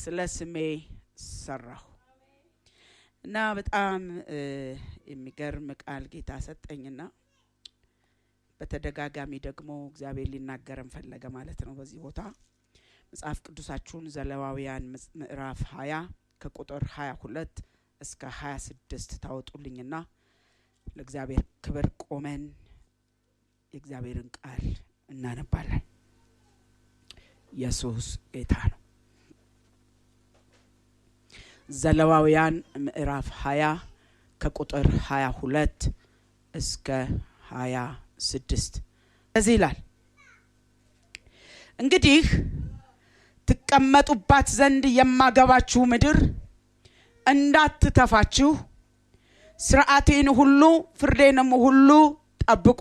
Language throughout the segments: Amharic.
ስለስሜ ሰራሁ እና በጣም የሚገርም ቃል ጌታ ሰጠኝና በተደጋጋሚ ደግሞ እግዚአብሔር ሊናገረን ፈለገ ማለት ነው። በዚህ ቦታ መጽሐፍ ቅዱሳችሁን ዘሌዋውያን ምዕራፍ 20 ከቁጥር 22 እስከ 26 ታወጡልኝና ለእግዚአብሔር ክብር ቆመን የእግዚአብሔርን ቃል እናነባለን። ኢየሱስ ጌታ ነው። ዘሌዋውያን ምዕራፍ 20 ከቁጥር 22 እስከ 26 እዚህ ይላል፣ እንግዲህ ትቀመጡባት ዘንድ የማገባችሁ ምድር እንዳትተፋችሁ ሥርዓቴን ሁሉ ፍርዴንም ሁሉ ጠብቁ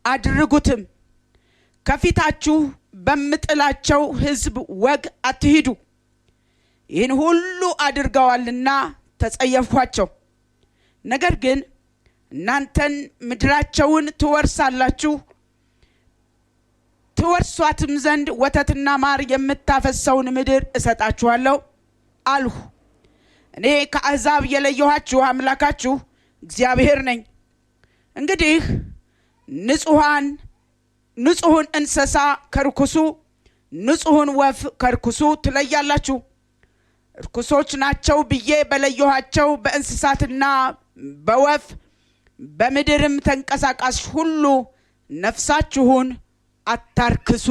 አድርጉትም። ከፊታችሁ በምጥላቸው ሕዝብ ወግ አትሂዱ። ይህን ሁሉ አድርገዋልና ተጸየፏቸው። ነገር ግን እናንተን ምድራቸውን ትወርሳላችሁ፣ ትወርሷትም ዘንድ ወተትና ማር የምታፈሰውን ምድር እሰጣችኋለሁ አልሁ። እኔ ከአሕዛብ የለየኋችሁ አምላካችሁ እግዚአብሔር ነኝ። እንግዲህ ንጹሑን እንስሳ ከርኩሱ፣ ንጹሑን ወፍ ከርኩሱ ትለያላችሁ። ርኩሶች ናቸው ብዬ በለየኋቸው በእንስሳትና በወፍ በምድርም ተንቀሳቃሽ ሁሉ ነፍሳችሁን አታርክሱ።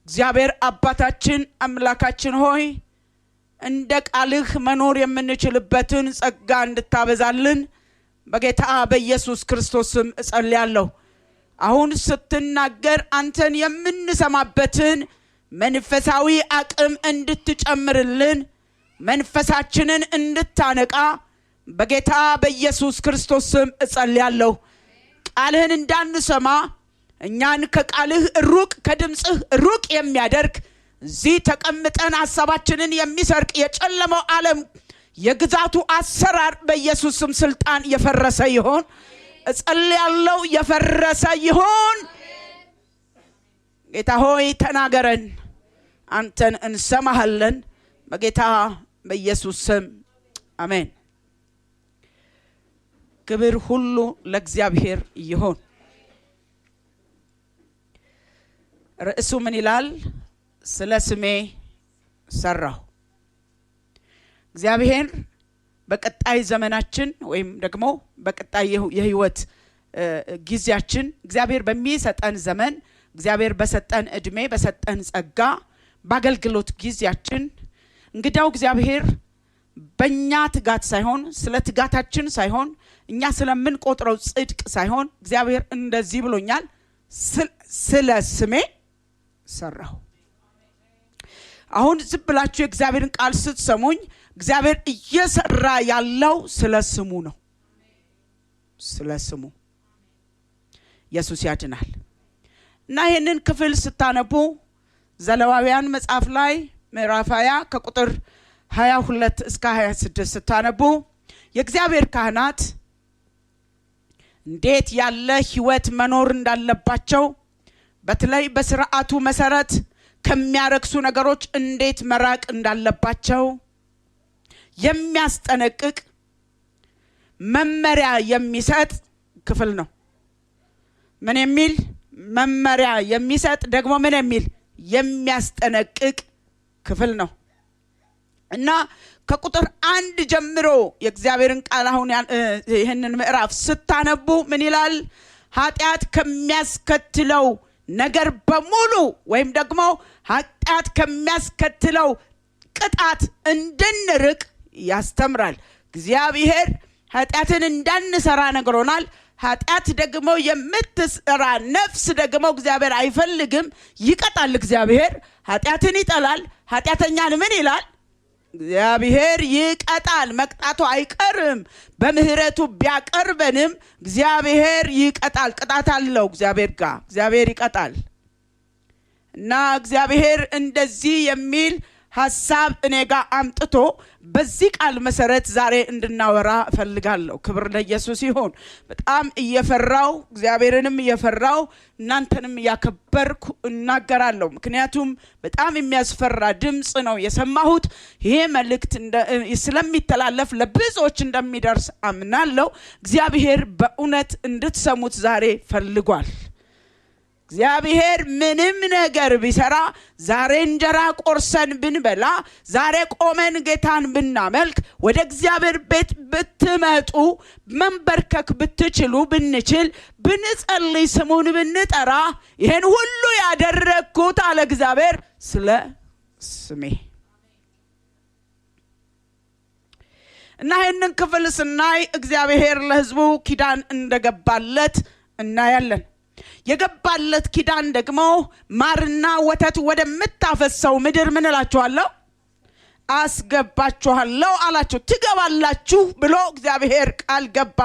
እግዚአብሔር አባታችን አምላካችን ሆይ እንደ ቃልህ መኖር የምንችልበትን ጸጋ እንድታበዛልን በጌታ በኢየሱስ ክርስቶስ ስም እጸልያለሁ። አሁን ስትናገር አንተን የምንሰማበትን መንፈሳዊ አቅም እንድትጨምርልን መንፈሳችንን እንድታነቃ በጌታ በኢየሱስ ክርስቶስ ስም እጸልያለሁ። ቃልህን እንዳንሰማ እኛን ከቃልህ ሩቅ ከድምጽህ ሩቅ የሚያደርግ እዚህ ተቀምጠን ሐሳባችንን የሚሰርቅ የጨለመው ዓለም የግዛቱ አሰራር በኢየሱስ ስም ስልጣን የፈረሰ ይሁን እጸልያለሁ። የፈረሰ ይሁን። ጌታ ሆይ ተናገረን፣ አንተን እንሰማሃለን በጌታ በኢየሱስ ስም አሜን። ክብር ሁሉ ለእግዚአብሔር ይሁን። ርዕሱ ምን ይላል? ስለ ስሜ ሰራሁ። እግዚአብሔር በቀጣይ ዘመናችን ወይም ደግሞ በቀጣይ የህይወት ጊዜያችን እግዚአብሔር በሚሰጠን ዘመን እግዚአብሔር በሰጠን እድሜ በሰጠን ጸጋ በአገልግሎት ጊዜያችን እንግዳው እግዚአብሔር በእኛ ትጋት ሳይሆን ስለ ትጋታችን ሳይሆን እኛ ስለምንቆጥረው ጽድቅ ሳይሆን እግዚአብሔር እንደዚህ ብሎኛል፣ ስለ ስሜ ሰራሁ። አሁን ዝም ብላችሁ የእግዚአብሔርን ቃል ስትሰሙኝ እግዚአብሔር እየሰራ ያለው ስለ ስሙ ነው። ስለ ስሙ ኢየሱስ ያድናል። እና ይህንን ክፍል ስታነቡ ዘሌዋውያን መጽሐፍ ላይ ምዕራፍ 20 ከቁጥር 22 እስከ 26 ስታነቡ የእግዚአብሔር ካህናት እንዴት ያለ ህይወት መኖር እንዳለባቸው በተለይ በሥርዓቱ መሰረት ከሚያረክሱ ነገሮች እንዴት መራቅ እንዳለባቸው የሚያስጠነቅቅ መመሪያ የሚሰጥ ክፍል ነው። ምን የሚል መመሪያ የሚሰጥ ደግሞ ምን የሚል የሚያስጠነቅቅ ክፍል ነው። እና ከቁጥር 1 ጀምሮ የእግዚአብሔርን ቃል አሁን ይህንን ምዕራፍ ስታነቡ ምን ይላል? ኃጢአት ከሚያስከትለው ነገር በሙሉ ወይም ደግሞ ኃጢአት ከሚያስከትለው ቅጣት እንድንርቅ ያስተምራል። እግዚአብሔር ኃጢአትን እንዳንሰራ ነግሮናል። ኃጢአት ደግሞ የምትሰራ ነፍስ ደግሞ እግዚአብሔር አይፈልግም፣ ይቀጣል። እግዚአብሔር ኃጢአትን ይጠላል። ኃጢአተኛን ምን ይላል? እግዚአብሔር ይቀጣል። መቅጣቱ አይቀርም። በምህረቱ ቢያቀርበንም እግዚአብሔር ይቀጣል። ቅጣት አለው እግዚአብሔር ጋር። እግዚአብሔር ይቀጣል። እና እግዚአብሔር እንደዚህ የሚል ሐሳብ እኔ ጋር አምጥቶ በዚህ ቃል መሰረት ዛሬ እንድናወራ ፈልጋለሁ። ክብር ለኢየሱስ ይሁን። በጣም እየፈራው እግዚአብሔርንም እየፈራው እናንተንም ያከበርኩ እናገራለሁ። ምክንያቱም በጣም የሚያስፈራ ድምጽ ነው የሰማሁት። ይሄ መልእክት ስለሚተላለፍ ለብዙዎች እንደሚደርስ አምናለሁ። እግዚአብሔር በእውነት እንድትሰሙት ዛሬ ፈልጓል። እግዚአብሔር ምንም ነገር ቢሰራ ዛሬ እንጀራ ቆርሰን ብንበላ ዛሬ ቆመን ጌታን ብናመልክ ወደ እግዚአብሔር ቤት ብትመጡ መንበርከክ ብትችሉ ብንችል ብንጸልይ ስሙን ብንጠራ ይሄን ሁሉ ያደረኩት አለ እግዚአብሔር ስለ ስሜ እና ይሄንን ክፍል ስናይ እግዚአብሔር ለሕዝቡ ኪዳን እንደገባለት እናያለን። የገባለት ኪዳን ደግሞ ማርና ወተት ወደምታፈሰው ምድር ምን እላችኋለሁ አስገባችኋለሁ አላችሁ። ትገባላችሁ ብሎ እግዚአብሔር ቃል ገባ።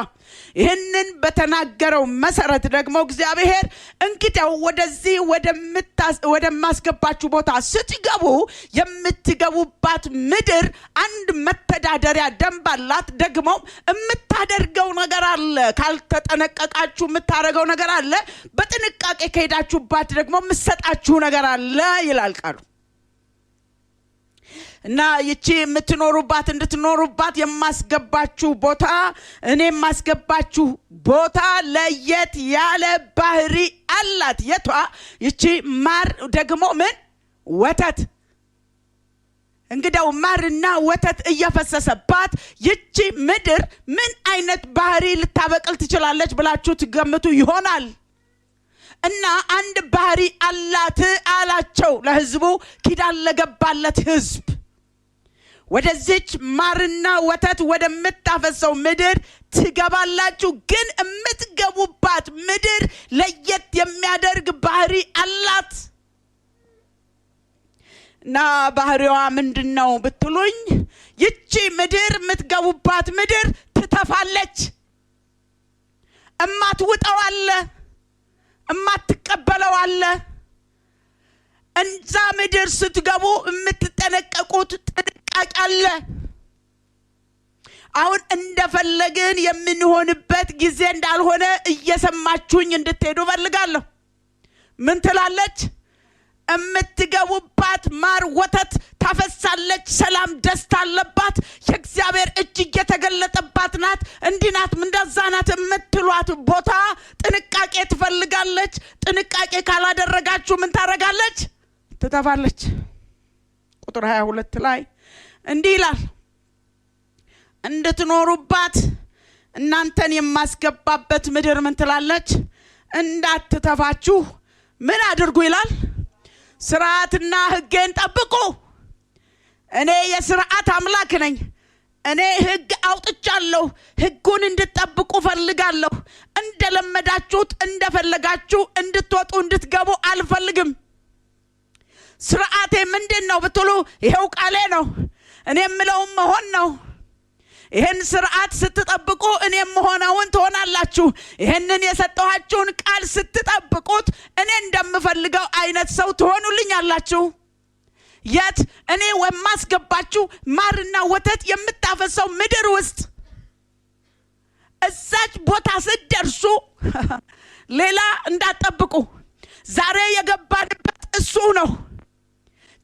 ይህንን በተናገረው መሰረት ደግሞ እግዚአብሔር እንግዲያው ወደዚህ ወደማስገባችሁ ቦታ ስትገቡ የምትገቡባት ምድር አንድ መተዳደሪያ ደንብ አላት። ደግሞ የምታደርገው ነገር አለ። ካልተጠነቀቃችሁ የምታደርገው ነገር አለ። በጥንቃቄ ከሄዳችሁባት ደግሞ የምትሰጣችሁ ነገር አለ ይላል ቃሉ። እና ይቺ የምትኖሩባት እንድትኖሩባት የማስገባችሁ ቦታ እኔ የማስገባችሁ ቦታ ለየት ያለ ባህሪ አላት። የቷ? ይቺ ማር ደግሞ ምን ወተት። እንግዲያው ማርና ወተት እየፈሰሰባት ይቺ ምድር ምን አይነት ባህሪ ልታበቅል ትችላለች ብላችሁ ትገምቱ ይሆናል። እና አንድ ባህሪ አላት አላቸው ለሕዝቡ ኪዳን ለገባለት ሕዝብ። ወደዚች ማርና ወተት ወደምታፈሰው ምድር ትገባላችሁ፣ ግን የምትገቡባት ምድር ለየት የሚያደርግ ባህሪ አላት። እና ባህሪዋ ምንድነው ብትሉኝ ይቺ ምድር የምትገቡባት ምድር ትተፋለች። እማትውጠው አለ፣ እማትቀበለው አለ። እንዛ ምድር ስትገቡ የምትጠነቀቁት ጥንቃቄ አለ። አሁን እንደፈለግን የምንሆንበት ጊዜ እንዳልሆነ እየሰማችሁኝ እንድትሄዱ ፈልጋለሁ። ምን ትላለች? የምትገቡባት ማር ወተት ታፈሳለች። ሰላም ደስታ አለባት። የእግዚአብሔር እጅ እየተገለጠባት ናት። እንዲህ ናት እንደዛ ናት የምትሏት ቦታ ጥንቃቄ ትፈልጋለች። ጥንቃቄ ካላደረጋችሁ ምን ታረጋለች? ትተፋለች። ቁጥር 22 ላይ እንዲህ ይላል፣ እንድትኖሩባት እናንተን የማስገባበት ምድር ምን ትላለች? እንዳትተፋችሁ ምን አድርጉ ይላል? ስርዓትና ሕጌን ጠብቁ። እኔ የስርዓት አምላክ ነኝ። እኔ ሕግ አውጥቻለሁ። ሕጉን እንድትጠብቁ ፈልጋለሁ። እንደለመዳችሁት እንደፈለጋችሁ እንድትወጡ እንድትገቡ አልፈልግም። ስርዓቴ ምንድነው ብትሉ ይሄው ቃሌ ነው። እኔ የምለውም መሆን ነው። ይሄን ስርዓት ስትጠብቁ እኔ መሆናውን ትሆናላችሁ። ይሄንን የሰጠኋችሁን ቃል ስትጠብቁት እኔ እንደምፈልገው አይነት ሰው ትሆኑልኛላችሁ። የት? እኔ ወማስገባችሁ ማርና ወተት የምታፈሰው ምድር ውስጥ። እዛች ቦታ ስትደርሱ ሌላ እንዳትጠብቁ። ዛሬ የገባንበት እሱ ነው።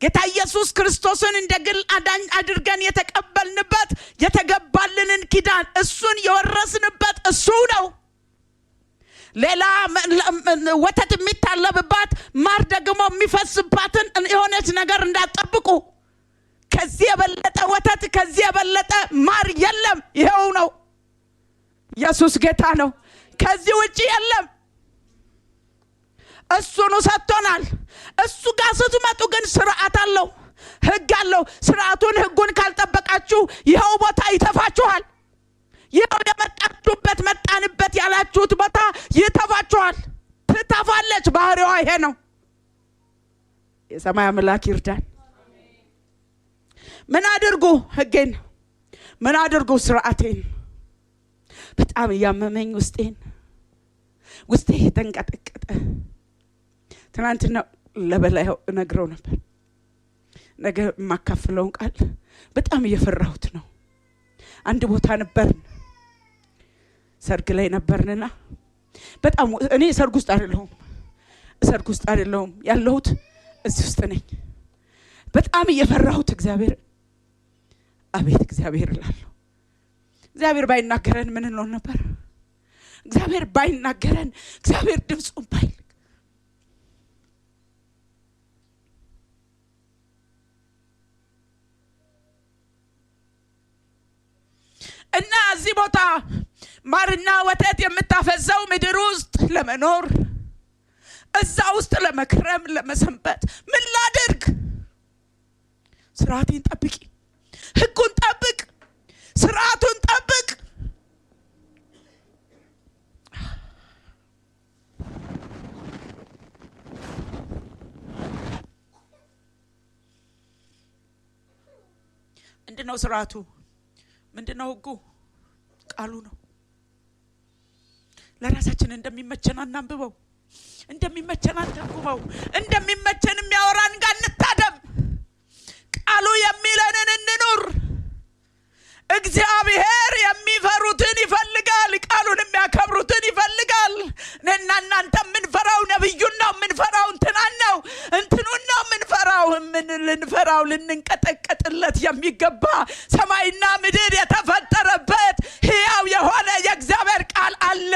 ጌታ ኢየሱስ ክርስቶስን እንደ ግል አዳኝ አድርገን የተቀበልንበት የተገባልንን ኪዳን እሱን የወረስንበት እሱ ነው። ሌላ ወተት የሚታለብባት ማር ደግሞ የሚፈስባትን የሆነች ነገር እንዳትጠብቁ። ከዚህ የበለጠ ወተት ከዚህ የበለጠ ማር የለም። ይሄው ነው። ኢየሱስ ጌታ ነው። ከዚህ ውጪ የለም። እሱኑ ሰጥቶናል። እሱ ጋር ስትመጡ ግን ስርዓት አለው፣ ሕግ አለው። ስርዓቱን ሕጉን ካልጠበቃችሁ ይሄው ቦታ ይተፋችኋል። ይሄው የመጣችሁበት መጣንበት ያላችሁት ቦታ ይተፋችኋል። ትተፋለች። ባህሪዋ ይሄ ነው። የሰማይ አምላክ ይርዳን። ምን አድርጉ? ሕጌን ምን አድርጉ? ስርዓቴን። በጣም ያመመኝ ውስጤ ተንቀጠቀጠ። ትናንትና ለበላዩ ነግረው ነበር። ነገ ማካፍለውን ቃል በጣም እየፈራሁት ነው። አንድ ቦታ ነበርን፣ ሰርግ ላይ ነበርንና በጣም እኔ ሰርግ ውስጥ አይደለሁም ያለሁት እዚህ ውስጥ ነኝ። በጣም እየፈራሁት እግዚአብሔር አቤት እግዚአብሔር እላለሁ። እግዚአብሔር ባይናገረን ምን እንሆን ነበር? እግዚአብሔር ባይናገረን፣ እግዚአብሔር ድምጹን ባይልክ እና እዚህ ቦታ ማርና ወተት የምታፈሰው ምድር ውስጥ ለመኖር እዛ ውስጥ ለመክረም ለመሰንበት ምን ላድርግ? ስርዓቴን ጠብቂ፣ ህጉን ጠብቅ፣ ስርዓቱን ጠብቅ። ምንድነው ስርዓቱ? ምንድነው ህጉ? ቃሉ ነው። ለራሳችን እንደሚመቸን አናንብበው፣ እንደሚመቸን አንተርጉመው፣ እንደሚመቸን የሚያወራን ጋር እንታደም። ቃሉ የሚለንን እንኑር። እግዚአብሔር የሚፈሩትን ይፈልጋል፣ ቃሉን የሚያከብሩትን ይፈልጋል። እኔና እናንተ የምንፈራው ነብዩን ነው፣ የምንፈራው እንትኑን ነው የምንፈራው። ልንፈራው ልንንቀጠቀጥለት የሚገባ ሰማይና ምድር የተፈጠረበት ሕያው የሆነ የእግዚአብሔር ቃል አለ።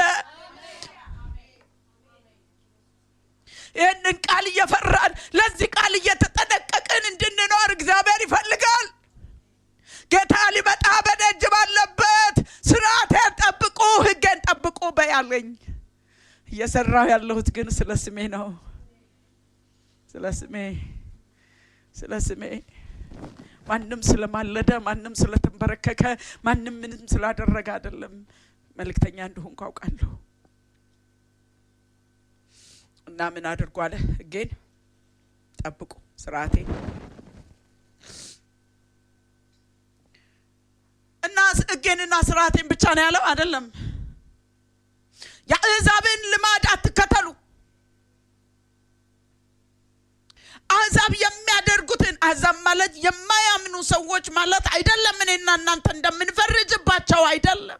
ይህንን ቃል እየፈራን ለዚህ ቃል እየተጠነቀቅን እንድንኖር እግዚአብሔር ይፈልጋል። ጌታ ሊመጣ በደጅ ባለበት ስርዓቴን ጠብቁ፣ ህጌን ጠብቁ በያለኝ። እየሰራሁ ያለሁት ግን ስለ ስሜ ነው። ስለ ስሜ ማንም ስለማለደ፣ ማንም ስለተንበረከከ፣ ማንም ምንም ስላደረገ አይደለም። መልእክተኛ እንደሆንኩ አውቃለሁ። እና ምን አድርጉ አለ? ህጌን ጠብቁ፣ ስርዓቴን እና ህጌንና ስርዓቴን ብቻ ነው ያለው አይደለም። የአሕዛብን ልማድ አትከተሉ። አሕዛብ የሚያደርጉትን፣ አሕዛብ ማለት የማያምኑ ሰዎች ማለት አይደለም። እኔና እናንተ እንደምንፈርጅባቸው አይደለም።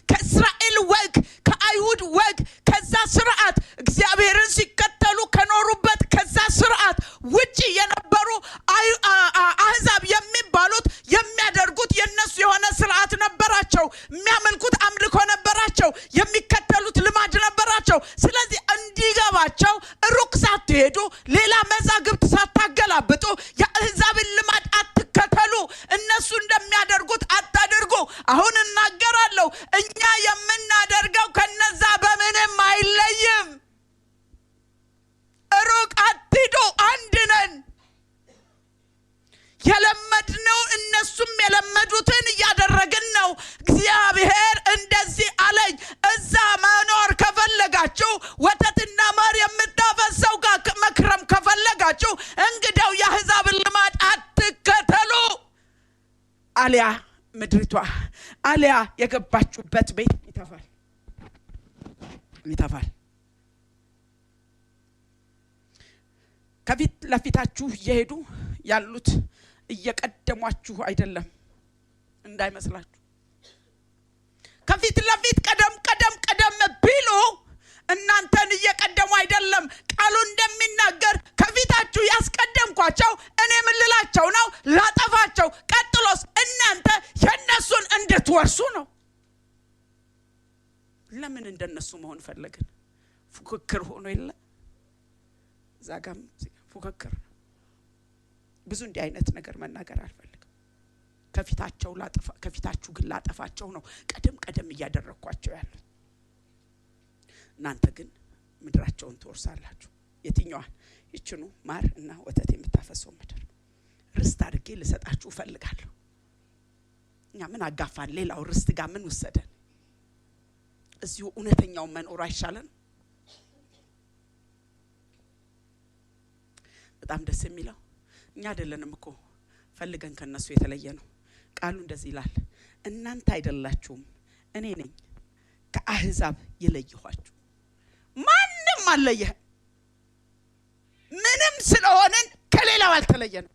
ከእስራኤል ወግ፣ ከአይሁድ ወግ፣ ከዛ ስርዓት እግዚአብሔርን ሲከተሉ ከኖሩበት ከዛ ስርዓት ውጪ የነበሩ አሕዛብ የሚባሉት የሚያደርጉት የነሱ የሆነ ስርዓት ነበራቸው። የሚያመልኩት አምልኮ ነበራቸው። የሚከተሉት ልማድ ነበራቸው። ስለዚህ እንዲገባቸው ሩቅ ሳትሄዱ፣ ሌላ መዛግብት ሳታገላብጡ የአሕዛብን ልማድ አትከተሉ። እነሱ እንደሚያደርጉት አታድርጉ። አሁን እናገራለሁ፣ እኛ የምናደርገው ከነዛ በምንም አይለይም። ሩቅ አትሂዱ፣ አንድ ነን። የለመድነው እነሱም የለመዱትን እያደረግን ነው። እግዚአብሔር እንደዚህ አለኝ፣ እዛ መኖር ከፈለጋችሁ፣ ወተትና ማር የምታፈሰው ጋር መክረም ከፈለጋችሁ፣ እንግዲያው የአሕዛብን ልማድ አትከተሉ። አሊያ ምድሪቷ፣ አሊያ የገባችሁበት ቤት ይተፋል። ከፊት ለፊታችሁ እየሄዱ ያሉት እየቀደሟችሁ አይደለም እንዳይመስላችሁ። ከፊት ለፊት ቀደም ቢሉ እናንተን እየቀደሙ አይደለም። ቃሉ እንደሚናገር ከፊታችሁ ያስቀደምኳቸው እኔ ምን ልላቸው ነው? ላጠፋቸው። ቀጥሎስ እናንተ የነሱን እንድትወርሱ ነው። ለምን እንደነሱ መሆን ፈለግን? ፉክክር ሆኖ የለ ዛጋም ፉክክር። ብዙ እንዲህ አይነት ነገር መናገር አልፈልግም። ከፊታችሁ ግን ላጠፋቸው ነው ቀደም እያደረኳቸው ያሉት። እናንተ ግን ምድራቸውን ትወርሳላችሁ። የትኛዋን? ይችኑ ማር እና ወተት የምታፈሰው ምድር ርስት አድርጌ ልሰጣችሁ ፈልጋለሁ። እኛ ምን አጋፋን? ሌላው ርስት ጋር ምን ወሰደን? እዚሁ እውነተኛው መኖር አይሻለን? በጣም ደስ የሚለው እኛ አይደለንም እኮ ፈልገን ከነሱ የተለየ ነው። ቃሉ እንደዚህ ይላል፣ እናንተ አይደላችሁም እኔ ነኝ ከአሕዛብ የለየኋችሁ። ማንም አልለየህ። ምንም ስለሆነን ከሌላው አልተለየንም።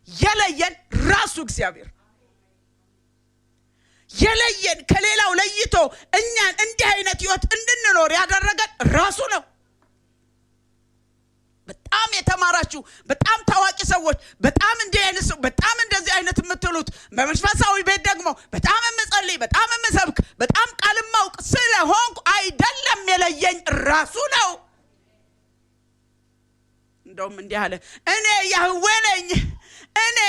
የለየን ራሱ እግዚአብሔር የለየን ከሌላው ለይቶ እኛን እንዲህ አይነት ህይወት እንድንኖር ያደረገን ራሱ ነው። በጣም የተማራችሁ በጣም ታዋቂ ሰዎች በጣም እንዲህ አይነት ሰው በጣም እንደዚህ አይነት የምትሉት በመንፈሳዊ ቤት ደግሞ በጣም የምጸልይ በጣም የምሰብክ በጣም ቃል ማውቅ ስለሆንኩ አይደለም፣ የለየኝ ራሱ ነው። እንደውም እንዲህ አለ፣ እኔ ያህዌ ነኝ፣ እኔ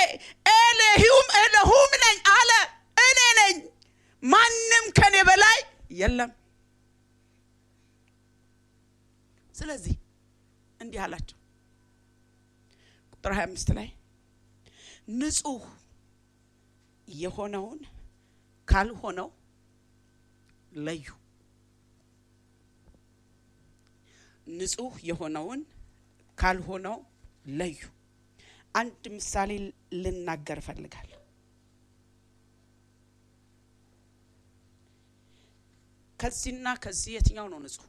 ኤሎሁም ነኝ አለ። እኔ ነኝ፣ ማንም ከኔ በላይ የለም። ስለዚህ እንዲህ አላቸው ቁጥር 25 ላይ ንጹህ የሆነውን ካልሆነው ለዩ። ንጹህ የሆነውን ካልሆነው ለዩ። አንድ ምሳሌ ልናገር ፈልጋለሁ። ከዚህና ከዚህ የትኛው ነው ንጹህ?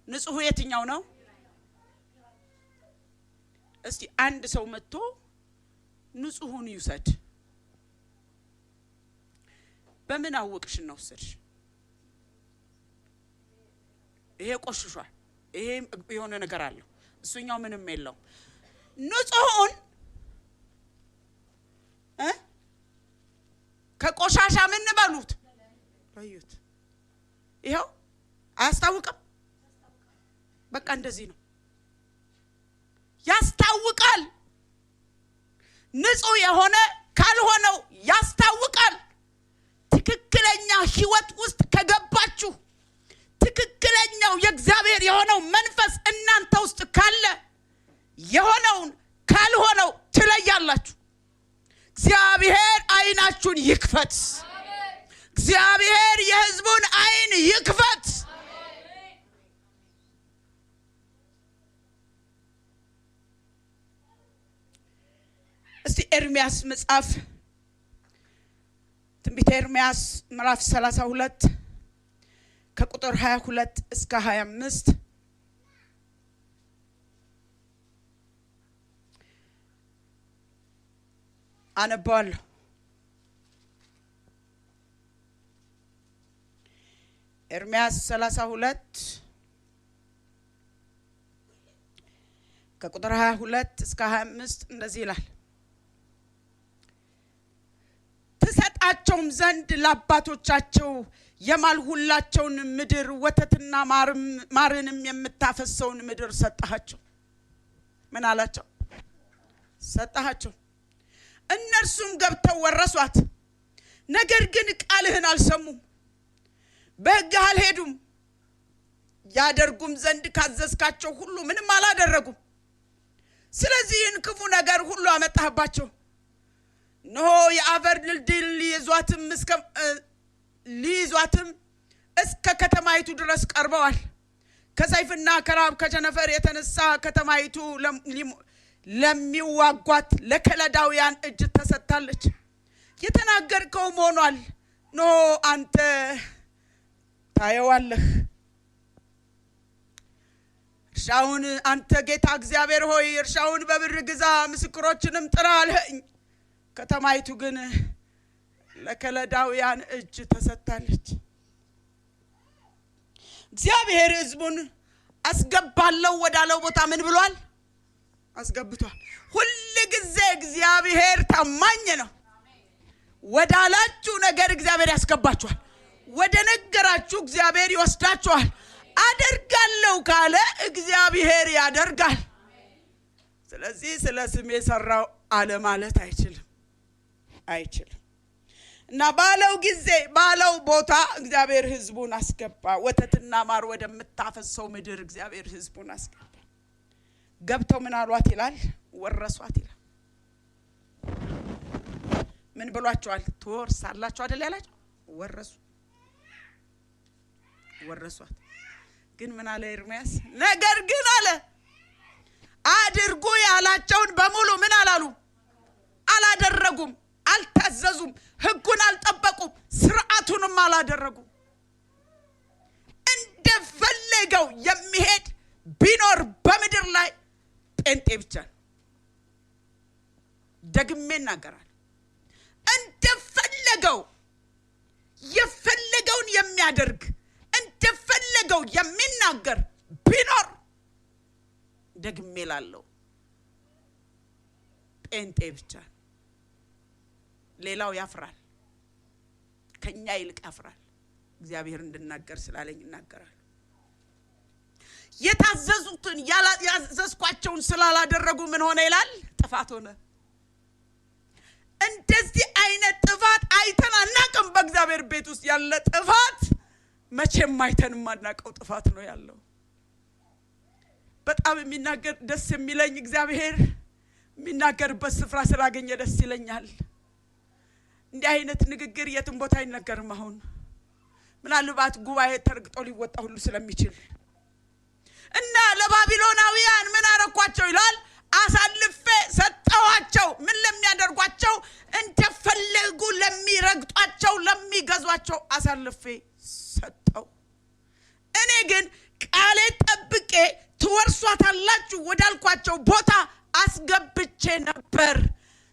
ንጹህ የትኛው ነው? እስቲ አንድ ሰው መጥቶ ንጹሁን ይውሰድ። በምን አወቅሽ ነው ወሰድሽ? ይሄ ቆሽሿል፣ ይሄ የሆነ ነገር አለው፣ እሱኛው ምንም የለው። ንጹሁን ከቆሻሻ ምን በሉት? ለዩት። ይሄው አያስታውቅም? በቃ እንደዚህ ነው፣ ያስታውቃል። ንጹህ የሆነ ካልሆነው ያስታውቃል። ትክክለኛ ህይወት ውስጥ ከገባችሁ፣ ትክክለኛው የእግዚአብሔር የሆነው መንፈስ እናንተ ውስጥ ካለ የሆነውን ካልሆነው ትለያላችሁ። እግዚአብሔር አይናችሁን ይክፈት። እግዚአብሔር የሕዝቡን አይን ይክፈት። እስቲ ኤርምያስ መጽሐፍ ትንቢተ ኤርምያስ ምዕራፍ 32 ከቁጥር 22 እስከ 25 አነባለሁ። ኤርምያስ 32 ከቁጥር 22 እስከ 25 እንደዚህ ይላል። ትሰጣቸውም ዘንድ ለአባቶቻቸው የማልሁላቸውን ምድር ወተትና ማርንም የምታፈሰውን ምድር ሰጣቸው። ምን አላቸው? ሰጣቸው። እነርሱም ገብተው ወረሷት። ነገር ግን ቃልህን አልሰሙም፣ በሕግ አልሄዱም። ያደርጉም ዘንድ ካዘዝካቸው ሁሉ ምንም አላደረጉም። ስለዚህ ይህን ክፉ ነገር ሁሉ አመጣህባቸው። እነሆ የአፈር ድልድል ሊይዟትም እስከ ከተማይቱ ድረስ ቀርበዋል። ከሰይፍና ከራብ ከቸነፈር የተነሳ ከተማይቱ ለሚዋጓት ለከለዳውያን እጅ ተሰጥታለች። የተናገርከውም ሆኗል። ኖ አንተ ታየዋለህ። እርሻውን አንተ ጌታ እግዚአብሔር ሆይ እርሻውን በብር ግዛ፣ ምስክሮችንም ጥራ አልኸኝ። ከተማይቱ ግን ለከለዳውያን እጅ ተሰጥታለች። እግዚአብሔር ሕዝቡን አስገባለሁ ወዳለው ቦታ ምን ብሏል? አስገብቷል። ሁሉ ጊዜ እግዚአብሔር ታማኝ ነው። ወዳላችሁ ነገር እግዚአብሔር ያስገባችኋል። ወደ ነገራችሁ እግዚአብሔር ይወስዳችኋል። አደርጋለሁ ካለ እግዚአብሔር ያደርጋል። ስለዚህ ስለ ስሜ ሰራው አለ ማለት አይችልም። እና ባለው ጊዜ ባለው ቦታ እግዚአብሔር ሕዝቡን አስገባ። ወተትና ማር ወደምታፈሰው ምድር እግዚአብሔር ሕዝቡን አስገባ። ገብተው ምን አሏት ይላል? ወረሷት ይላል። ምን ብሏቸዋል? ትወርሳላችሁ አይደል ያላቸው? ወረሷት። ግን ምን አለ ኤርምያስ? ነገር ግን አለ አድርጉ ያላቸውን በሙሉ ምን አላሉ? አላደረጉም፣ አልታዘዙም፣ ሕጉን አልጠበቁም፣ ስርዓቱንም አላደረጉም። እንደፈለገው የሚሄድ ቢኖር በምድር ላይ ጴንጤ ብቻ ነው። ደግሜ እናገራለሁ እንደፈለገው የፈለገውን የሚያደርግ እንደፈለገው የሚናገር ቢኖር ደግሜ ላለው ጴንጤ ብቻ ሌላው ያፍራል ከኛ ይልቅ ያፍራል እግዚአብሔር እንድናገር ስላለኝ እናገራለሁ የታዘዙትን ያዘዝኳቸውን ስላላደረጉ ምን ሆነ ይላል ጥፋት ሆነ እንደዚህ አይነት ጥፋት አይተን አናውቅም በእግዚአብሔር ቤት ውስጥ ያለ ጥፋት መቼም አይተን ማናውቀው ጥፋት ነው ያለው በጣም የሚናገር ደስ የሚለኝ እግዚአብሔር የሚናገርበት ስፍራ ስላገኘ ደስ ይለኛል እንዲህ አይነት ንግግር የትም ቦታ አይነገርም አሁን ምናልባት ጉባኤ ተርግጦ ሊወጣ ሁሉ ስለሚችል እና ለባቢሎናውያን ምን አረኳቸው ይላል አሳልፌ ሰጠዋቸው ምን ለሚያደርጓቸው እንደፈለጉ ለሚረግጧቸው ለሚገዟቸው አሳልፌ ሰጠው እኔ ግን ቃሌ ጠብቄ ትወርሷታላችሁ ወዳልኳቸው ቦታ አስገብቼ ነበር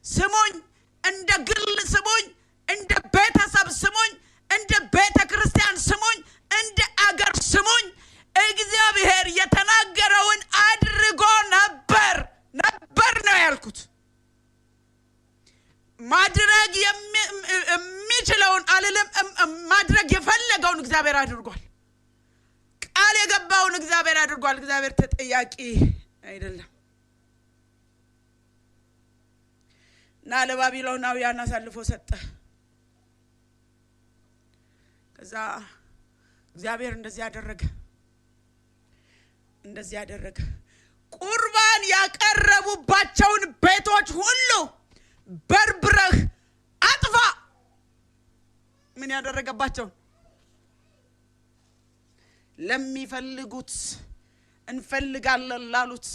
ስሙኝ እንደ ግል ስሙኝ እንደ ቤተሰብ ስሙኝ እንደ ቤተ ክርስቲያን ስሙኝ እንደ አገር ስሙኝ እግዚአብሔር የተናገረውን አድርጎ ነበር ነው ያልኩት ማድረግ የሚችለውን አልልም ማድረግ የፈለገውን እግዚአብሔር አድርጓል ቃል የገባውን እግዚአብሔር አድርጓል እግዚአብሔር ተጠያቂ አይደለም እና ለባቢሎናውያን አሳልፎ ሰጠ ከዛ እግዚአብሔር እንደዚህ ያደረገ ቁርባን ያቀረቡባቸውን ቤቶች ሁሉ በርብረህ አጥፋ ምን ያደረገባቸው ለሚፈልጉት እንፈልጋለን ላሉት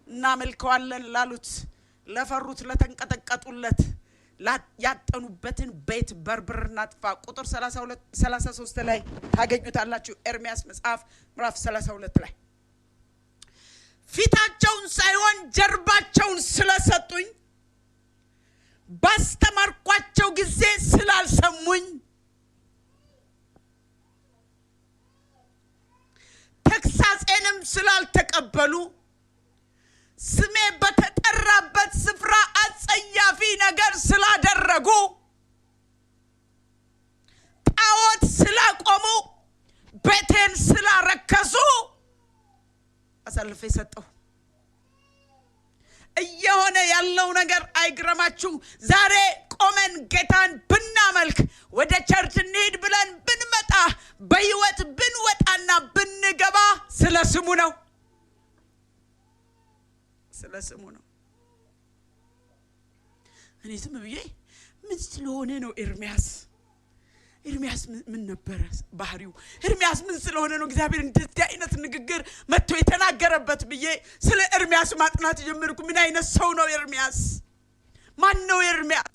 እናመልከዋለን ላሉት ለፈሩት ለተንቀጠቀጡለት ያጠኑበትን ቤት በርብርና አጥፋ ቁጥር 33 ላይ ታገኙታላችሁ ኤርምያስ መጽሐፍ ምዕራፍ 32 ላይ ፊታቸውን ሳይሆን ጀርባቸውን ስለሰጡኝ ባስተማርኳቸው ጊዜ ስላልሰሙኝ ተግሳጼንም ስላልተቀበሉ ስሜ በተጠራበት ስፍራ አጸያፊ ነገር ስላደረጉ ጣዖት ስላቆሙ ቤቴን ስላረከሱ አሳልፌ ሰጠሁ እየሆነ ያለው ነገር አይግረማችሁ ዛሬ ቆመን ጌታን ብናመልክ ወደ ቸርች እንሂድ ብለን ብንመጣ በህይወት ብንወጣና ብንገባ ስለ ስሙ ነው እኔ ስም ብዬ ምን ስለሆነ ነው ኤርምያስ ምን ነበር ባህሪው ኤርምያስ ምን ስለሆነ ነው እግዚአብሔር እንደዚህ አይነት ንግግር መጥቶ የተናገረበት ብዬ ስለ ኤርምያስ ማጥናት ጀመርኩ ምን አይነት ሰው ነው ኤርምያስ ማን ነው ኤርምያስ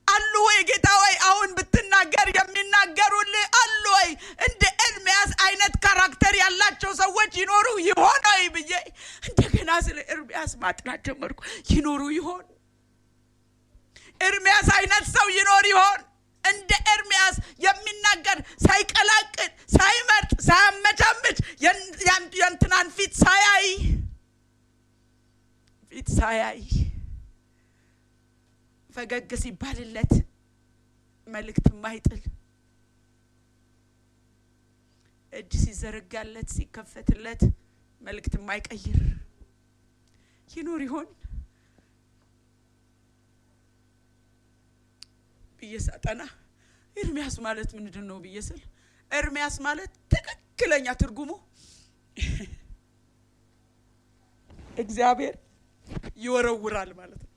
አሉ ወይ ጌታ ወይ አሁን ብትናገር የሚናገሩልህ አሉ ወይ እንደ ኤርምያስ አይነት ካራክተር ያላቸው ሰዎች ይኖሩ ይሆን አይ ብዬ እንደገና ስለ ኤርምያስ ማጥናት ጀመርኩ ይኖሩ ይሆን ኤርምያስ አይነት ሰው ይኖር ይሆን እንደ ኤርምያስ የሚናገር ሳይቀላቅል ሳይመርጥ ሳያመቻምች የእንትናን ፊት ሳያይ ፈገግ ሲባልለት መልእክት ማይጥል እጅ ሲዘረጋለት ሲከፈትለት መልእክት ማይቀይር ይኖር ይሆን ብየሳጠና ኤርምያስ ማለት ምንድነው ብየስል ኤርምያስ ማለት ትክክለኛ ትርጉሙ እግዚአብሔር ይወረውራል ማለት ነው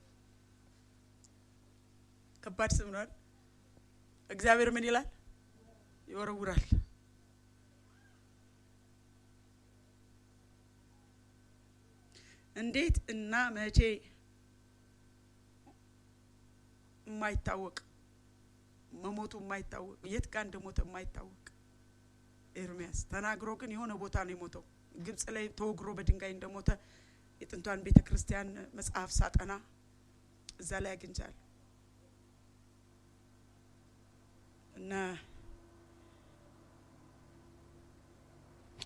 ከባድ ስም ነው እግዚአብሔር ምን ይላል ይወረውራል እንዴት እና መቼ ማይታወቅ መሞቱ ማይታወቅ የት ጋር እንደሞተ ማይታወቅ ኤርምያስ ተናግሮ ግን የሆነ ቦታ ነው የሞተው ግብጽ ላይ ተወግሮ በድንጋይ እንደሞተ የጥንቷን ቤተክርስቲያን መጽሐፍ ሳጠና እዛ ላይ አግኝቻለሁ እና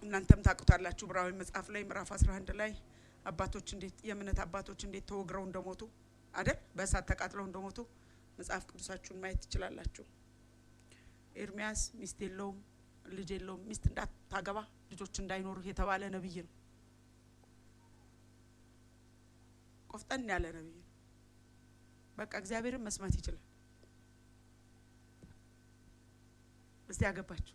እናንተም ታውቁታላችሁ ዕብራዊ መጽሐፍ ላይ ምዕራፍ 11 ላይ አባቶች እንዴት የእምነት አባቶች እንዴት ተወግረው እንደሞቱ አይደል በእሳት ተቃጥለው እንደሞቱ መጽሐፍ ቅዱሳችሁን ማየት ትችላላችሁ። ኤርሚያስ ሚስት የለውም ልጅ የለውም ሚስት እንዳታገባ ልጆች እንዳይኖሩ የተባለ ነብይ ነው። ቆፍጠን ያለ ነብይ ነው። በቃ እግዚአብሔርን መስማት ይችላል። እስቲ ያገባችሁ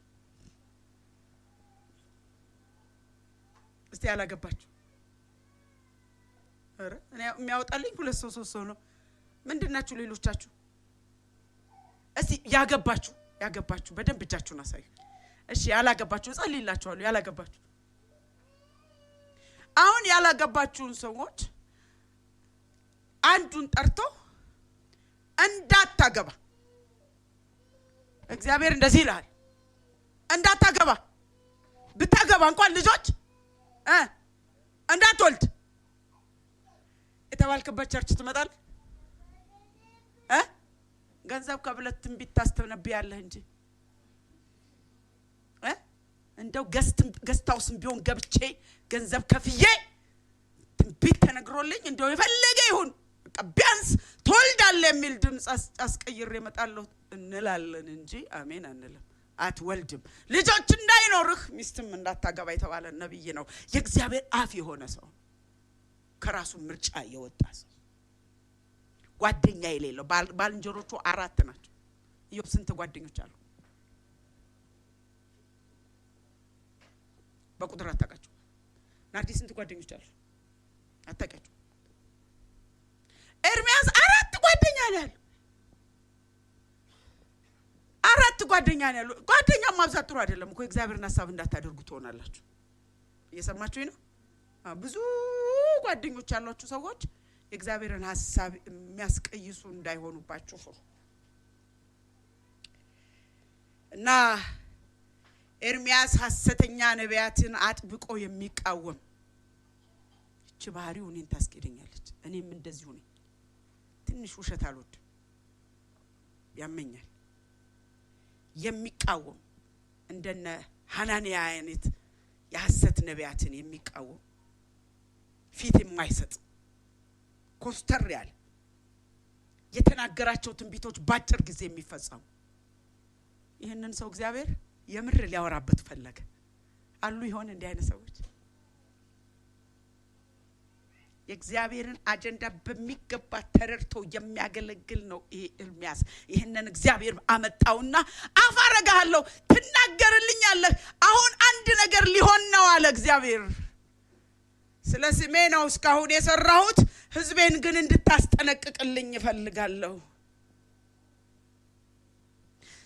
እስቲ ያላገባችሁ አረ እኔ የሚያወጣልኝ 2 ሰው 3 ሰው ነው። ምንድናችሁ ሌሎቻችሁ? እስቲ ያገባችሁ በደንብ እጃችሁን አሳዩ። እሺ ያላገባችሁ ጸልይላችኋለሁ። ያላገባችሁ አሁን ያላገባችሁን ሰዎች አንዱን ጠርቶ እንዳታገባ እግዚአብሔር እንደዚህ ይላል እንዳታገባ ብታገባ እንኳን ልጆች እንዳትወልድ የተባልክበት ቸርች ትመጣለህ ገንዘብ ከብለት ትንቢት ታስተነብያለህ እንጂ እንደው ገስታውስም ቢሆን ገብቼ ገንዘብ ከፍዬ ትንቢት ተነግሮልኝ እንደው የፈለገ ይሁን በቃ ቢያንስ ትወልዳለህ የሚል ድምጽ አስቀይሬ እመጣለሁ እንላለን እንጂ አሜን አንልም። አትወልድም ልጆች እንዳይኖርህ ሚስትም እንዳታገባ የተባለ ነብይ ነው። የእግዚአብሔር አፍ የሆነ ሰው ከራሱ ምርጫ የወጣ ሰው ጓደኛ የሌለው ባልንጀሮቹ 4 ናቸው። ኢዮብ ስንት ጓደኞች አሉ? በቁጥር አታውቃቸው። ናርዲ ስንት ጓደኞች አሉ? አታውቃቸው። ኤርሚያስ 4 ጓደኛ ነው ያለው። 4 ጓደኛ ነው ያለው። ጓደኛ ማብዛት ጥሩ አይደለም እኮ እግዚአብሔርን ሐሳብ እንዳታደርጉ ትሆናላችሁ። እየሰማችሁኝ ነው? ብዙ ጓደኞች ያሏችሁ ሰዎች የእግዚአብሔርን ሐሳብ የሚያስቀይሱ እንዳይሆኑባችሁ ፍሩ። እና ኤርሚያስ ሐሰተኛ ነቢያትን አጥብቆ የሚቃወም እቺ ባህሪው እኔን ታስቀደኛለች። እኔም እንደዚሁ ነኝ። ትንሽ ውሸት አልወድም፣ ያመኛል። የሚቃወም እንደነ ሐናንያ አይነት የሐሰት ነቢያትን የሚቃወም ፊት የማይሰጥ ኮስተር ያለ የተናገራቸው ትንቢቶች ባጭር ጊዜ የሚፈጸሙ ይሄንን ሰው እግዚአብሔር የምር ሊያወራበት ፈለገ። አሉ ይሆን እንዲህ አይነት ሰዎች? የእግዚአብሔርን አጀንዳ በሚገባ ተረድቶ የሚያገለግል ነው ይሄ ኤርሚያስ። ይሄንን እግዚአብሔር አመጣውና አፋረጋለሁ ትናገርልኛለህ አሁን አንድ ነገር ሊሆን ነው አለ እግዚአብሔር። ስለ ስሜ ነው እስካሁን የሰራሁት፣ ህዝቤን ግን እንድታስጠነቅቅልኝ እፈልጋለሁ።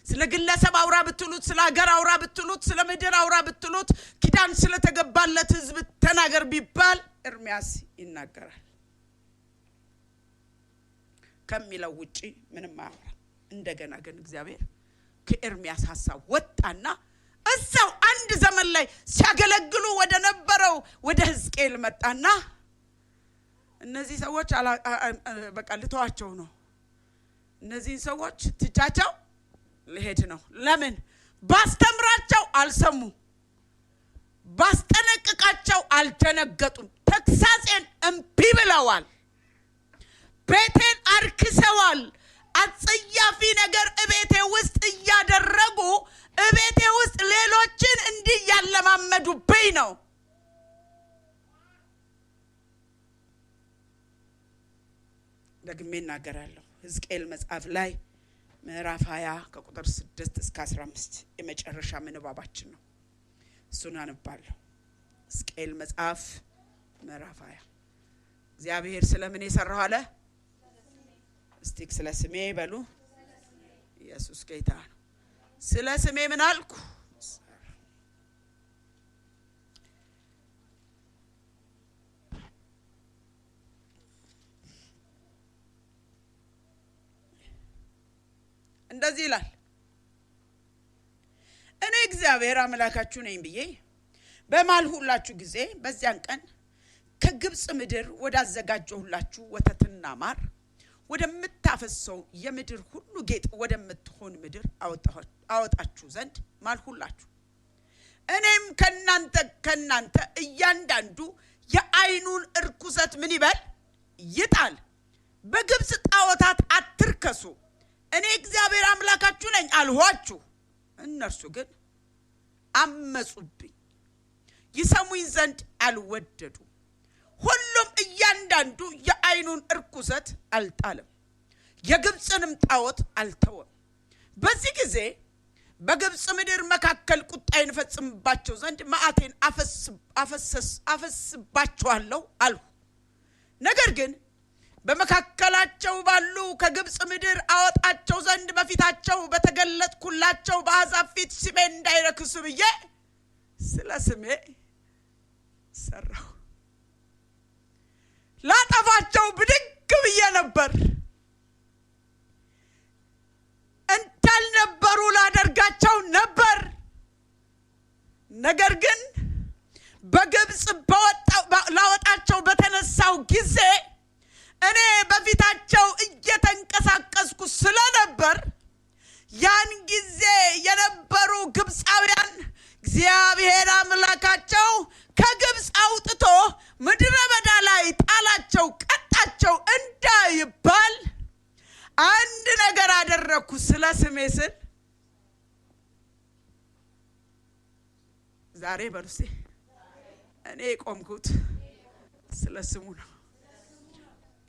ስለ ግለሰብ አውራ ብትሉት፣ ስለ ሀገር አውራ ብትሉት፣ ስለ ምድር አውራ ብትሉት፣ ኪዳን ስለተገባለት ህዝብ ተናገር ቢባል ኤርሚያስ ይናገራል። ከሚለው ውጪ ምንም አያወራም። እንደገና ግን እግዚአብሔር ከኤርሚያስ ሐሳብ ወጣና እዛው አንድ ዘመን ላይ ሲያገለግሉ ወደ ነበረው ወደ ሕዝቅኤል መጣና እነዚህ ሰዎች በቃ ልተዋቸው ነው፣ እነዚህ ሰዎች ትቻቸው ልሄድ ነው። ለምን? ባስተምራቸው አልሰሙ፣ ባስጠነቅቃቸው አልደነገጡም፣ ተክሳጼን እምቢ ብለዋል፣ ቤቴን አርክሰዋል፣ አጸያፊ ነገር እቤቴ ውስጥ እያደረጉ እቤቴ ውስጥ ሌሎችን እንዲህ ያለማመዱብኝ ነው። ደግሜ እናገራለሁ። ሕዝቅኤል መጽሐፍ ላይ ምዕራፍ 20 ከቁጥር 6 እስከ 15 የመጨረሻ ምንባባችን ነው። እሱን አነባለሁ። ሕዝቅኤል መጽሐፍ ምዕራፍ 20 እግዚአብሔር ስለምን የሰራው አለ? እስቲ ስለ ስሜ በሉ። ኢየሱስ ጌታ ነው። ስለ ስሜ ምን አልኩ? እንደዚህ ይላል፣ እኔ እግዚአብሔር አምላካችሁ ነኝ ብዬ በማልሁላችሁ ጊዜ በዚያን ቀን ከግብጽ ምድር ወዳዘጋጀሁላችሁ ወተትና ማር ወደምታፈሰው የምድር ሁሉ ጌጥ ወደምትሆን ምድር አወጣችሁ ዘንድ ማልሁላችሁ። እኔም ከናንተ እያንዳንዱ የዓይኑን እርኩሰት ምን ይበል ይጣል። በግብጽ ጣዖታት አትርከሱ፣ እኔ እግዚአብሔር አምላካችሁ ነኝ አልኋችሁ። እነርሱ ግን አመጹብኝ፣ ይሰሙኝ ዘንድ አልወደዱም። ሁሉም እያንዳንዱ የዓይኑን እርኩሰት አልጣለም፣ የግብጽንም ጣዖት አልተወም። በዚህ ጊዜ በግብጽ ምድር መካከል ቁጣዬን ፈጽምባቸው ዘንድ መዓቴን አፈስባቸዋለሁ አልሁ። ነገር ግን በመካከላቸው ባሉ ከግብጽ ምድር አወጣቸው ዘንድ በፊታቸው በተገለጥኩላቸው በአሕዛብ ፊት ስሜ እንዳይረክስ ብዬ ስለ ስሜ ሰራሁ። ላጠፋቸው ብድግ ብዬ ነበር፣ እንዳልነበሩ ላደርጋቸው ነበር። ነገር ግን በግብጽ ላወጣቸው በተነሳው ጊዜ እኔ በፊታቸው እየተንቀሳቀስኩ ስለነበር ያን ጊዜ የነበሩ ግብጻውያን እግዚአብሔር አምላካቸው ከግብጽ አውጥቶ ምድረ በዳ ላይ ጣላቸው፣ ቀጣቸው እንዳይባል አንድ ነገር አደረኩ። ስለ ስሜ ስል ዛሬ በሉሴ እኔ ቆምኩት ስለ ስሙ ነው።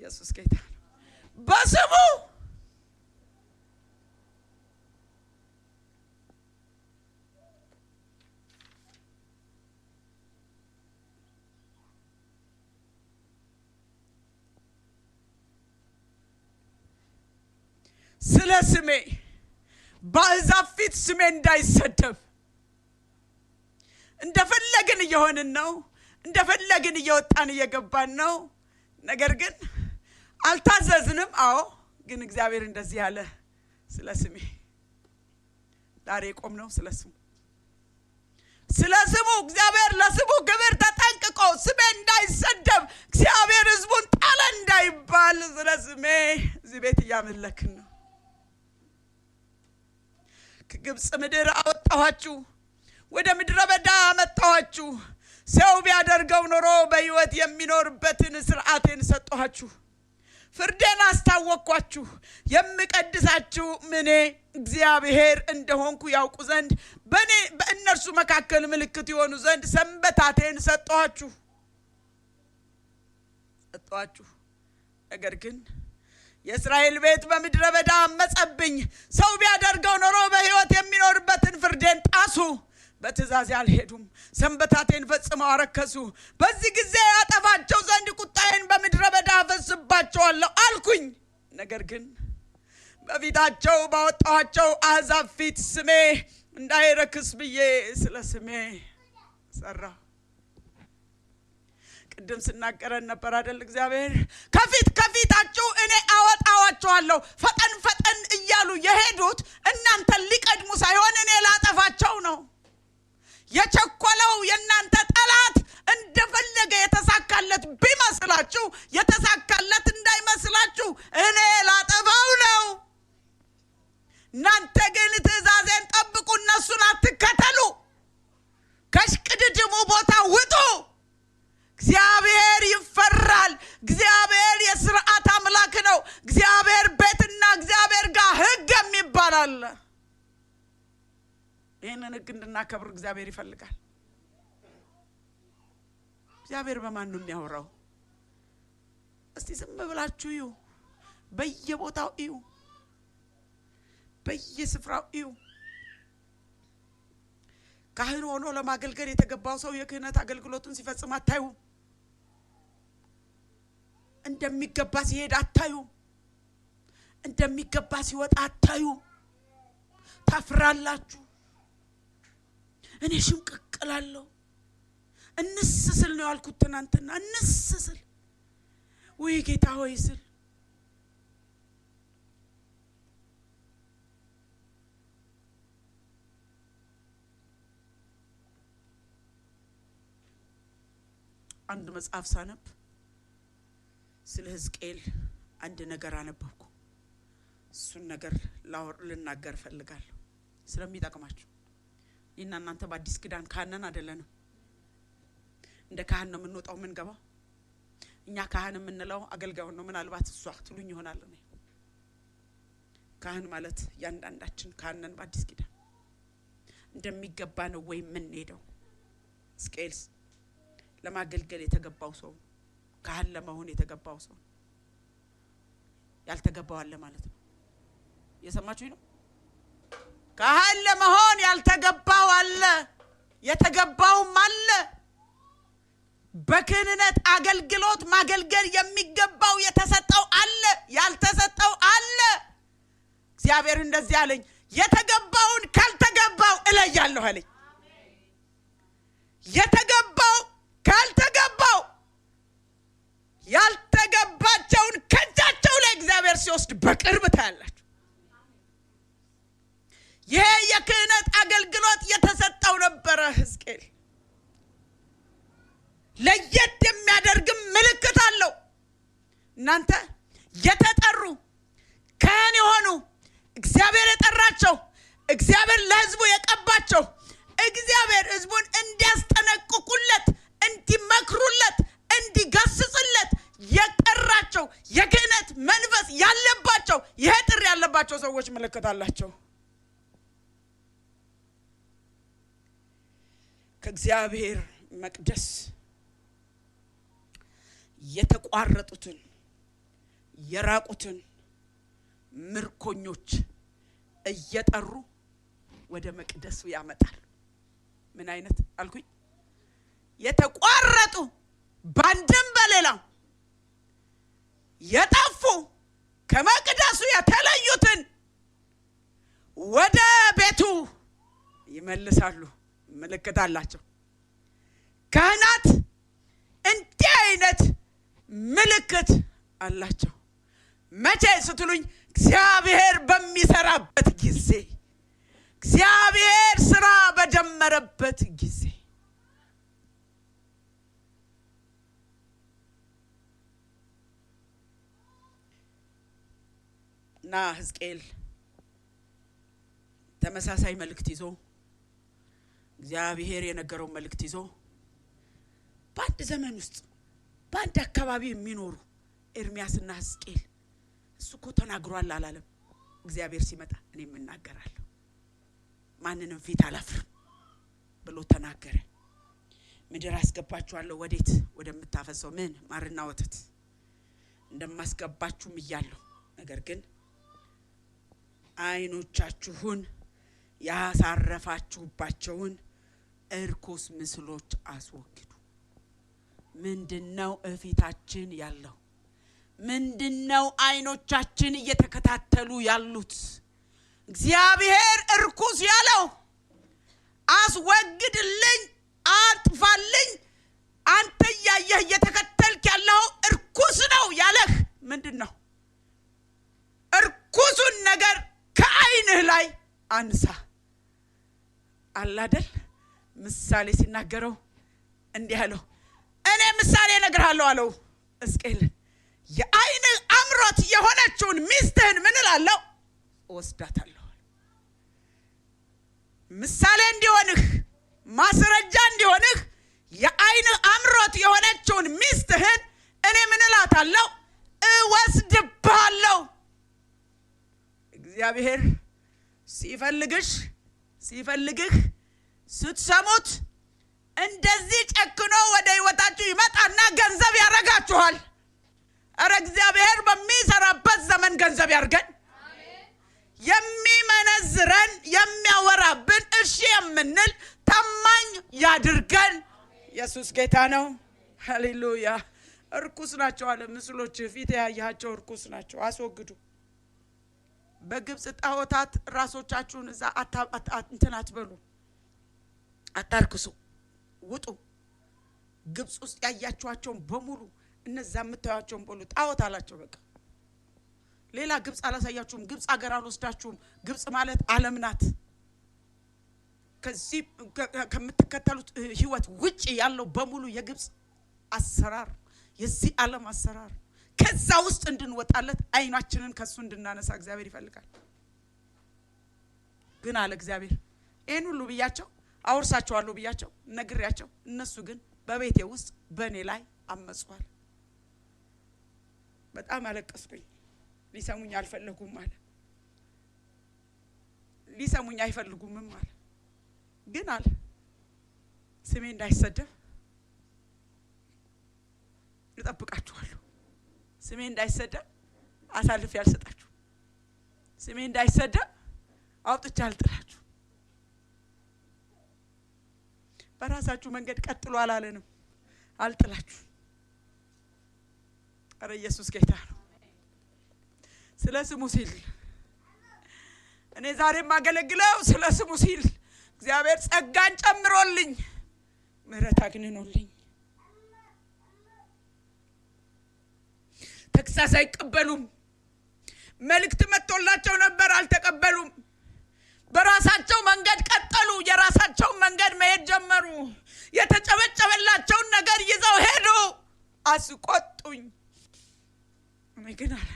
ኢየሱስ ጌታ ነው። በስሙ ስለ ስሜ በአሕዛብ ፊት ስሜ እንዳይሰደብ እንደፈለግን እየሆንን ነው፣ እንደፈለግን እየወጣን እየገባን ነው። ነገር ግን አልታዘዝንም። አዎ ግን እግዚአብሔር እንደዚህ ያለ ስለ ስሜ ዛሬ ቆም ነው። ስለ ስሙ እግዚአብሔር ለስሙ ክብር ተጠንቅቆ ስሜ እንዳይሰደብ እግዚአብሔር ሕዝቡን ጣለ እንዳይባል ስለ ስሜ እዚህ ቤት እያመለክን ነው። ከግብጽ ምድር አወጣኋችሁ፣ ወደ ምድረ በዳ አመጣኋችሁ። ሰው ቢያደርገው ኖሮ በሕይወት የሚኖርበትን ሥርዓቴን ሰጠኋችሁ። ፍርዴን አስታወቅኳችሁ። የምቀድሳችሁ እኔ እግዚአብሔር እንደሆንኩ ያውቁ ዘንድ በእነርሱ መካከል ምልክት ይሆኑ ዘንድ ሰንበታቴን ሰጠኋችሁ። ነገር ግን የእስራኤል ቤት በምድረ በዳ አመጸብኝ። ሰው ቢያደርገው ኖሮ በሕይወት የሚኖርበትን ፍርዴን ጣሱ። በትእዛዜ አልሄዱም፣ ሰንበታቴን ፈጽመው አረከሱ። በዚህ ጊዜ አጠፋቸው ዘንድ ቁጣዬን በምድረ በዳ አፈስባቸዋለሁ አልኩኝ። ነገር ግን በፊታቸው ባወጣኋቸው አሕዛብ ፊት ስሜ እንዳይረክስ ብዬ ስለ ስሜ ሰራሁ። ቅድም ስናገረን ነበር አይደል? እግዚአብሔር ከፊታችሁ እኔ አወጣዋቸዋለሁ። ፈጠን እያሉ የሄዱት እናንተን ሊቀድሙ ሳይሆን እኔ ላጠፋቸው ነው። የቸኮለው የእናንተ ጠላት እንደፈለገ የተሳካለት ቢመስላችሁ የተሳካለት እንዳይመስላችሁ እኔ ላጠፋው ነው። እናንተ ግን ትእዛዜን ጠብቁ፣ እነሱን አትከተሉ። ከሽቅድድሙ ቦታ ውጡ። እግዚአብሔር ይፈራል። እግዚአብሔር የሥርዓት አምላክ ነው። እግዚአብሔር ቤትና እግዚአብሔር ጋር ሕግ የሚባል አለ። ይህንን ሕግ እንድናከብር እግዚአብሔር ይፈልጋል። እግዚአብሔር በማን ነው የሚያወራው? እስቲ ዝም ብላችሁ እዩ። በየቦታው እዩ፣ በየስፍራው እዩ። ካህን ሆኖ ለማገልገል የተገባው ሰው የክህነት አገልግሎቱን ሲፈጽም አታዩ። እንደሚገባ ሲሄድ አታዩ። እንደሚገባ ሲወጣ አታዩ። ታፍራላችሁ። እኔ ሽምቅቅላለሁ። እንስስል ነው ያልኩት ትናንትና። እንስስል ወይ ጌታ ሆይ ስል አንድ መጽሐፍ ሳነብ ስለ ሕዝቅኤል አንድ ነገር አነበብኩ። እሱን ነገር ልናገር ፈልጋለሁ ስለሚጠቅማችሁ። እና እናንተ በአዲስ ኪዳን ካህናን አይደለንም። እንደ ካህን ነው የምንወጣው ምን ገባው። እኛ ካህን የምንለው አገልጋዩ ነው። ምናልባት እሷ ትሉኝ ይሆናል። ነው ካህን ማለት ያንዳንዳችን ካህነን በአዲስ ኪዳን እንደሚገባ ነው ወይ ምን ሄደው ስኬልስ ለማገልገል የተገባው ሰው ካህን ለመሆን የተገባው ሰው ያልተገባው አለ ማለት ነው። የሰማችሁኝ ነው? ካህን ለመሆን ያልተገባው አለ፣ የተገባውም አለ። በክህነት አገልግሎት ማገልገል የሚገባው የተሰጠው አለ፣ ያልተሰጠው አለ። እግዚአብሔር እንደዚህ አለኝ፣ የተገባውን ካልተገባው እለያለሁ አለኝ። የተገባው ካልተገባው ያልተገባቸውን ከእጃቸው ላይ እግዚአብሔር ሲወስድ በቅርብ ታያላችሁ። ይሄ የክህነት አገልግሎት የተሰጠው ነበረ ሕዝቅኤል። ለየት የሚያደርግም ምልክት አለው። እናንተ የተጠሩ ካህን የሆኑ እግዚአብሔር የጠራቸው እግዚአብሔር ለሕዝቡ የቀባቸው እግዚአብሔር ሕዝቡን እንዲያስጠነቅቁለት፣ እንዲመክሩለት፣ እንዲገስጹለት የጠራቸው የክህነት መንፈስ ያለባቸው ይሄ ጥሪ ያለባቸው ሰዎች ምልክት አላቸው። ከእግዚአብሔር መቅደስ የተቋረጡትን የራቁትን ምርኮኞች እየጠሩ ወደ መቅደሱ ያመጣል። ምን አይነት አልኩኝ? የተቋረጡ ባንድም በሌላው የጠፉ ከመቅደሱ የተለዩትን ወደ ቤቱ ይመልሳሉ። ምልክት አላቸው ካህናት። እንዲህ አይነት ምልክት አላቸው። መቼ ስትሉኝ እግዚአብሔር በሚሰራበት ጊዜ፣ እግዚአብሔር ስራ በጀመረበት ጊዜ እና ሕዝቅኤል ተመሳሳይ መልእክት ይዞ እግዚአብሔር የነገረው መልእክት ይዞ በአንድ ዘመን ውስጥ በአንድ አካባቢ የሚኖሩ ኤርሚያስና ሕዝቅኤል እሱ እኮ ተናግሯል አላለም። እግዚአብሔር ሲመጣ እኔም እናገራለሁ ማንንም ፊት አላፍርም ብሎ ተናገረ። ምድር አስገባችኋለሁ ወዴት? ወደምታፈሰው ምን ማርና ወተት እንደማስገባችሁም እያለሁ፣ ነገር ግን አይኖቻችሁን ያሳረፋችሁባቸውን እርኩስ ምስሎች አስወግዱ። ምንድነው እፊታችን ያለው? ምንድነው አይኖቻችን እየተከታተሉ ያሉት? እግዚአብሔር እርኩስ ያለው አስወግድልኝ፣ አጥፋልኝ፣ አንተ ያየህ እየተከተልክ ያለው እርኩስ ነው ያለህ ምንድነው? እርኩሱን ነገር ከአይንህ ላይ አንሳ አላደል። ምሳሌ ሲናገረው እንዲህ አለው፣ እኔ ምሳሌ እነግርሃለሁ አለው ሕዝቅኤል። የአይን አምሮት የሆነችውን ሚስትህን ምን እላለሁ? ወስዳታለሁ። ምሳሌ እንዲሆንህ፣ ማስረጃ እንዲሆንህ የአይን አምሮት የሆነችውን ሚስትህን እኔ ምን እላታለሁ? እወስድብሃለሁ። እግዚአብሔር ሲፈልግህ ስትሰሙት እንደዚህ ጨክኖ ወደ ህይወታችሁ ይመጣና ገንዘብ ያረጋችኋል። አረ እግዚአብሔር በሚሰራበት ዘመን ገንዘብ ያርገን። የሚመነዝረን የሚያወራብን እሺ የምንል ታማኝ ያድርገን። ኢየሱስ ጌታ ነው። ሃሌሉያ። እርኩስ ናቸው አለ ምስሎች፣ ፊት ያያቸው እርኩስ ናቸው፣ አስወግዱ። በግብጽ ጣዖታት ራሶቻችሁን እዛ እንትን አትበሉ፣ አታርክሱ፣ ውጡ። ግብጽ ውስጥ ያያችኋቸውን በሙሉ እነዛ የምታዩአቸውን በሙሉ ጣዖት አላቸው። በቃ ሌላ ግብጽ አላሳያችሁም፣ ግብጽ ሀገር አልወስዳችሁም። ግብጽ ማለት ዓለም ናት። ከዚህ ከምትከተሉት ህይወት ውጪ ያለው በሙሉ የግብጽ አሰራር፣ የዚህ ዓለም አሰራር። ከዛ ውስጥ እንድንወጣለት አይናችንን ከሱ እንድናነሳ እግዚአብሔር ይፈልጋል። ግን አለ እግዚአብሔር ይሄን ሁሉ ብያቸው አወርሳቸዋለሁ ብያቸው ነግሬያቸው እነሱ ግን በቤቴ ውስጥ በእኔ ላይ አመጹአል። በጣም አለቀስኩኝ። ሊሰሙኝ አልፈለጉም አለ። ሊሰሙኝ አይፈልጉም አለ። ግን አለ ስሜ እንዳይሰደብ እጠብቃችኋለሁ። ስሜ እንዳይሰደብ አሳልፌ አልሰጣችሁ። ስሜ እንዳይሰደብ አውጥቼ አልጥላችሁ። በራሳችሁ መንገድ ቀጥሉ አላለንም፣ አልጥላችሁ። አረ ኢየሱስ ጌታ ነው። ስለ ስሙ ሲል እኔ ዛሬ ማገለግለው ስለ ስሙ ሲል እግዚአብሔር ጸጋን ጨምሮልኝ ምህረት አግንኖልኝ ተክሳስ አይቀበሉም። መልእክት መጥቶላቸው ነበር፣ አልተቀበሉም። በራሳቸው መንገድ ቀጠሉ። የራሳቸው መንገድ መሄድ ጀመሩ። የተጨበጨበላቸውን ነገር ይዘው ሄዱ። አስቆጡኝ። እኔ ግን አለ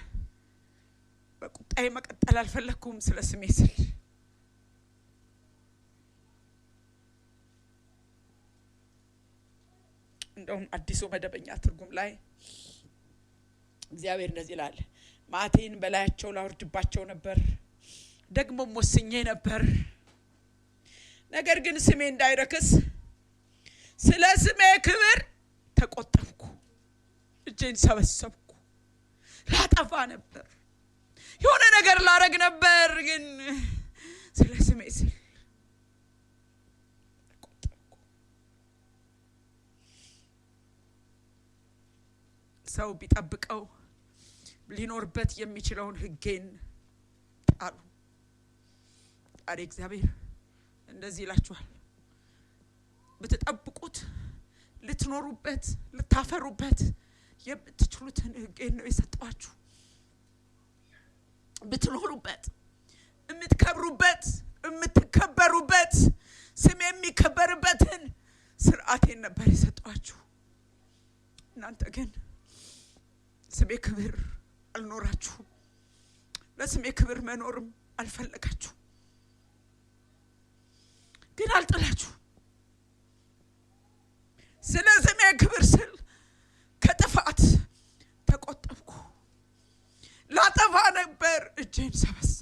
በቁጣዬ መቀጠል አልፈለኩም። ስለ ስሜ ስል እንደውም አዲሱ መደበኛ ትርጉም ላይ እግዚአብሔር እንደዚህ ይላል፣ መዓቴን በላያቸው ላወርድባቸው ነበር፣ ደግሞም ወስኜ ነበር። ነገር ግን ስሜ እንዳይረክስ ስለ ስሜ ክብር ተቆጠብኩ። እጄን ሰበሰብኩ። ላጠፋ ነበር፣ የሆነ ነገር ላረግ ነበር፣ ግን ስለ ስሜ ስል ተቆጠብኩ። ሰው ቢጠብቀው ሊኖርበት የሚችለውን ሕጌን ጣሉ። ዛሬ እግዚአብሔር እንደዚህ ይላችኋል፣ ብትጠብቁት ልትኖሩበት ልታፈሩበት የምትችሉትን ሕጌን ነው የሰጠኋችሁ። ብትኖሩበት የምትከብሩበት የምትከበሩበት ስም የሚከበርበትን ስርዓቴን ነበር የሰጠኋችሁ። እናንተ ግን ስሜ ክብር አልኖራችሁም። ለስሜ ክብር መኖርም አልፈለጋችሁ። ግን አልጥላችሁ። ስለ ስሜ ክብር ስል ከጥፋት ተቆጠብኩ። ላጠፋ ነበር፣ እጄን ሰበሰብኩ።